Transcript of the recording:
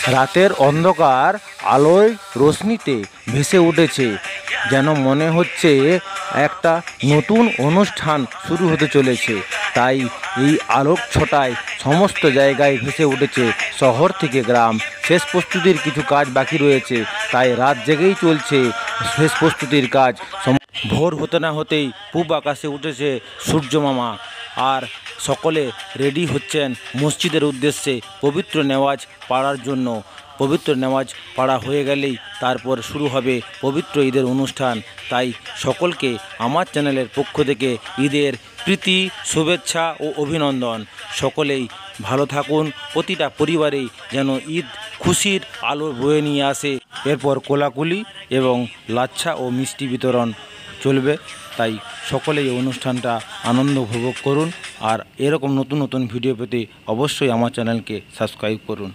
রাতের অন্ধকার আলোয় রোশনিতে ভেসে উঠেছে, যেন মনে হচ্ছে একটা নতুন অনুষ্ঠান শুরু হতে চলেছে। তাই এই আলোক ছটায় সমস্ত জায়গায় ভেসে উঠেছে শহর থেকে গ্রাম। শেষ প্রস্তুতির কিছু কাজ বাকি রয়েছে, তাই রাত জেগেই চলছে শেষ প্রস্তুতির কাজ। ভোর হতে না হতেই পূব আকাশে উঠেছে সূর্য মামা, আর সকলে রেডি হচ্ছেন মসজিদের উদ্দেশ্যে পবিত্র নেওয়াজ পড়ার জন্য। পবিত্র নেওয়াজ পড়া হয়ে গেলেই তারপর শুরু হবে পবিত্র ঈদের অনুষ্ঠান। তাই সকলকে আমার চ্যানেলের পক্ষ থেকে ঈদের প্রীতি, শুভেচ্ছা ও অভিনন্দন। সকলেই ভালো থাকুন, প্রতিটা পরিবারেই যেন ঈদ খুশির আলো বয়ে নিয়ে আসে। এরপর কোলাকুলি এবং লাচ্ছা ও মিষ্টি বিতরণ চলবে। তাই সকলেই এই অনুষ্ঠানটা আনন্দ উপভোগ করুন, আর এরকম নতুন নতুন ভিডিও পেতে অবশ্যই আমার চ্যানেলকে সাবস্ক্রাইব করুন।